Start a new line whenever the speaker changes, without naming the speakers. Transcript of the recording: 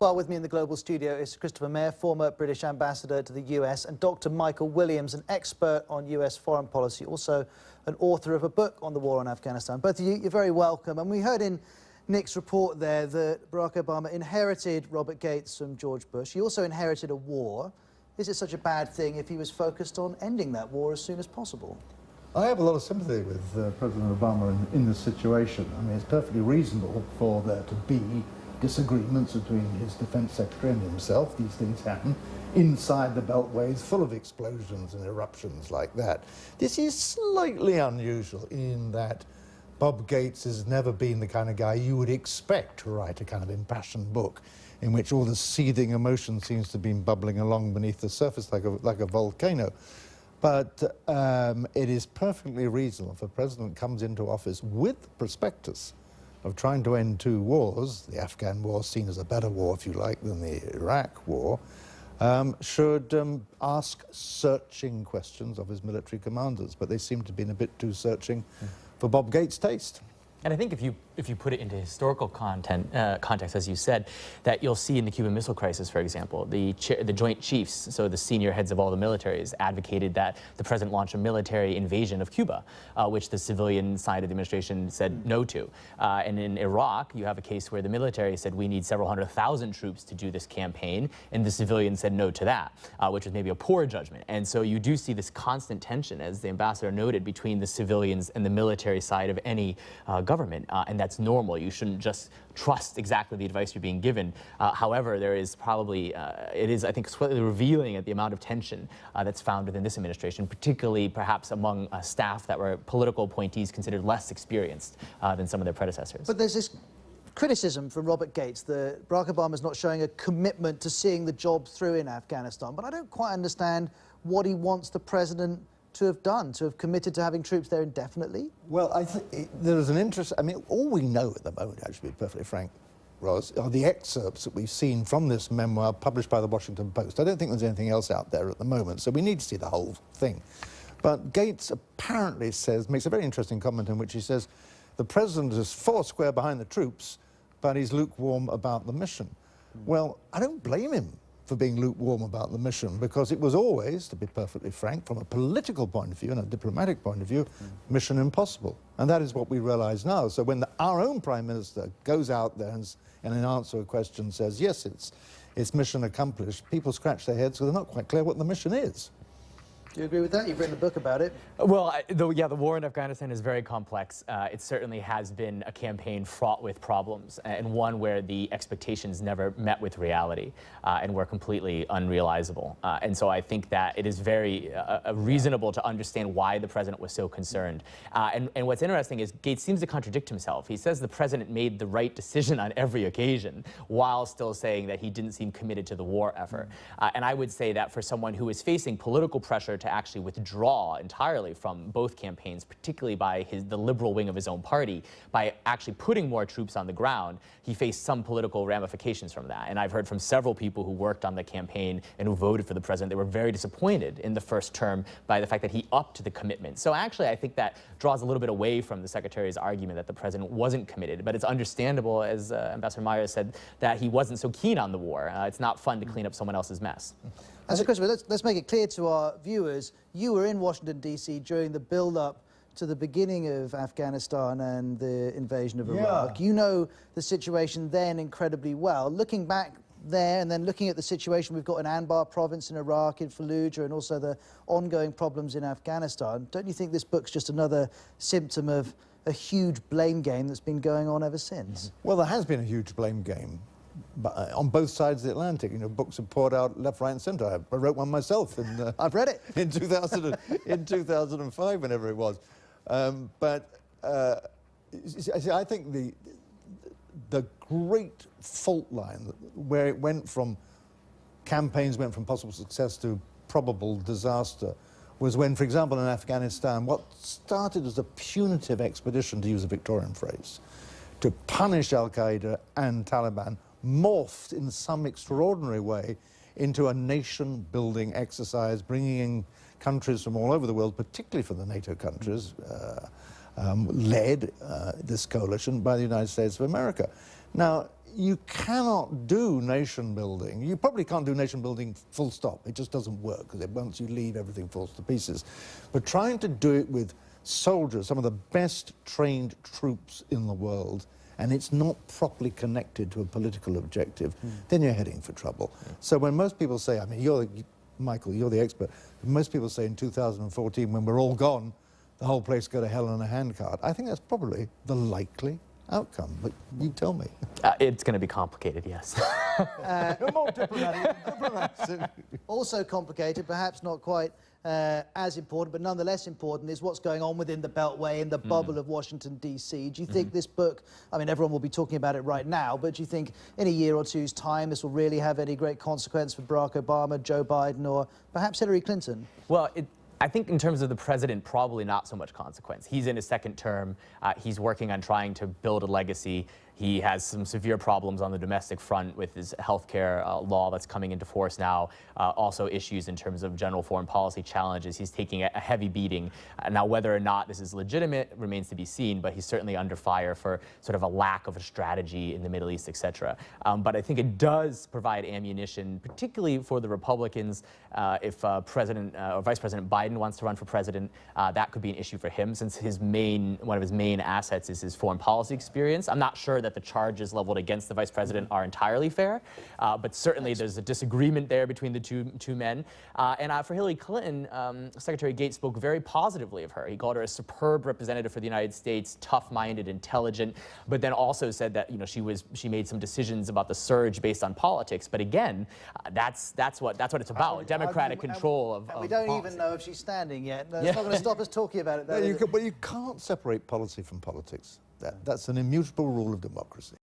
Well, with me in the global studio is Christopher Meyer, former British ambassador to the US, and Dr. Michael Williams, an expert on US foreign policy, also an author of a book on the war in Afghanistan. Both of you, you're very welcome. And we heard in Nick's report there that Barack Obama inherited Robert Gates from George Bush. He also inherited a war. Is it such a bad thing if he was focused on ending that war as soon as possible?
I have a lot of sympathy with President Obama in this situation. I mean, it's perfectly reasonable for there to be disagreements between his defense secretary and himself. These things happen inside the beltways, full of explosions and eruptions like that. This is slightly unusual in that Bob Gates has never been the kind of guy you would expect to write a kind of impassioned book in which all the seething emotion seems to be bubbling along beneath the surface like a volcano. But it is perfectly reasonable if a president comes into office with the prospectus of trying to end two wars, the Afghan war seen as a better war, if you like, than the Iraq war, should ask searching questions of his military commanders. But they seem to have been a bit too searching for Bob Gates' taste.
And I think if you put it into historical context, as you said, that you'll see in the Cuban Missile Crisis, for example, the Joint Chiefs, so the senior heads of all the militaries, advocated that the president launch a military invasion of Cuba, which the civilian side of the administration said no to. And in Iraq, you have a case where the military said we need several 100,000 troops to do this campaign, and the civilians said no to that, which was maybe a poor judgment. And so you do see this constant tension, as the ambassador noted, between the civilians and the military side of any government, and that's normal. You shouldn't just trust exactly the advice you're being given. However, there is probably, it is, I think, slightly revealing at the amount of tension that's found within this administration, particularly perhaps among staff that were political appointees considered less experienced than some of their predecessors.
But there's this criticism from Robert Gates that Barack Obama is not showing a commitment to seeing the job through in Afghanistan. But I don't quite understand what he wants the president to have done, to have committed to having troops there indefinitely?
Well, I think there is an interest. I mean, all we know at the moment, actually, to be perfectly frank, Ros, are the excerpts that we've seen from this memoir published by the Washington Post. I don't think there's anything else out there at the moment, so we need to see the whole thing. But Gates apparently makes a very interesting comment in which he says the president is foursquare behind the troops, but he's lukewarm about the mission. Well, I don't blame him for being lukewarm about the mission, because it was always, to be perfectly frank, from a political point of view and a diplomatic point of view, mission impossible. And that is what we realize now. So when our own Prime Minister goes out there and in answer to a question says, yes, it's mission accomplished, people scratch their heads because they're not quite clear what the mission is.
Do you agree with that? You've written a book about it.
Well, yeah, the war in Afghanistan is very complex. It certainly has been a campaign fraught with problems, and one where the expectations never met with reality and were completely unrealizable. And so I think that it is very reasonable to understand why the president was so concerned. And what's interesting is Gates seems to contradict himself. He says the president made the right decision on every occasion, while still saying that he didn't seem committed to the war effort. And I would say that for someone who is facing political pressure to actually withdraw entirely from both campaigns, particularly by the liberal wing of his own party, by actually putting more troops on the ground, he faced some political ramifications from that. And I've heard from several people who worked on the campaign and who voted for the president, they were very disappointed in the first term by the fact that he upped the commitment. So actually, I think that draws a little bit away from the secretary's argument that the president wasn't committed. But it's understandable, as Ambassador Meyer said, that he wasn't so keen on the war. It's not fun to clean up someone else's mess.
And so, Christopher, let's make it clear to our viewers, you were in Washington, D.C. during the build-up to the beginning of Afghanistan and the invasion of Iraq. You know the situation then incredibly well. Looking back there and then looking at the situation we've got in Anbar province in Iraq, in Fallujah, and also the ongoing problems in Afghanistan, don't you think this book's just another symptom of a huge blame game that's been going on ever since?
Well, there has been a huge blame game. But on both sides of the Atlantic, you know, books have poured out left, right, and centre. I wrote one myself.
I've read it
in 2005, whenever it was. But I think the great fault line where it went from campaigns went from possible success to probable disaster was when, for example, in Afghanistan, what started as a punitive expedition, to use a Victorian phrase, to punish Al-Qaeda and Taliban, morphed in some extraordinary way into a nation-building exercise, bringing in countries from all over the world, particularly from the NATO countries, led this coalition by the United States of America. Now, you cannot do nation building. You probably can't do nation building full stop. It just doesn't work, because once you leave, everything falls to pieces. But trying to do it with soldiers, some of the best trained troops in the world, and it's not properly connected to a political objective, then you're heading for trouble. So when most people say, I mean, Michael, you're the expert, most people say in 2014, when we're all gone, the whole place go to hell in a handcart. I think that's probably the likely outcome, but you tell me.
It's going to be complicated, yes.
More diplomatic.
Also complicated, perhaps not quite as important, but nonetheless important, is what's going on within the Beltway and the bubble of Washington, D.C. Do you think this book, I mean, everyone will be talking about it right now, but do you think in a year or two's time this will really have any great consequence for Barack Obama, Joe Biden, or perhaps Hillary Clinton?
Well, I think in terms of the president, probably not so much consequence. He's in his second term. He's working on trying to build a legacy. He has some severe problems on the domestic front with his healthcare law that's coming into force now. Also issues in terms of general foreign policy challenges. He's taking a heavy beating. Now, whether or not this is legitimate remains to be seen, but he's certainly under fire for sort of a lack of a strategy in the Middle East, etc. But I think it does provide ammunition, particularly for the Republicans. If President or Vice President Biden wants to run for president, that could be an issue for him, since one of his main assets is his foreign policy experience. I'm not sure that the charges leveled against the vice president are entirely fair, but certainly there's a disagreement there between the two men. And for Hillary Clinton, Secretary Gates spoke very positively of her. He called her a superb representative for the United States, tough-minded, intelligent, but then also said that she made some decisions about the surge based on politics. But again, that's what it's about: democratic control of.
We don't even know if she's standing yet. That's not going to stop us talking about it, though.
But you can't separate policy from politics. That's an immutable rule of democracy.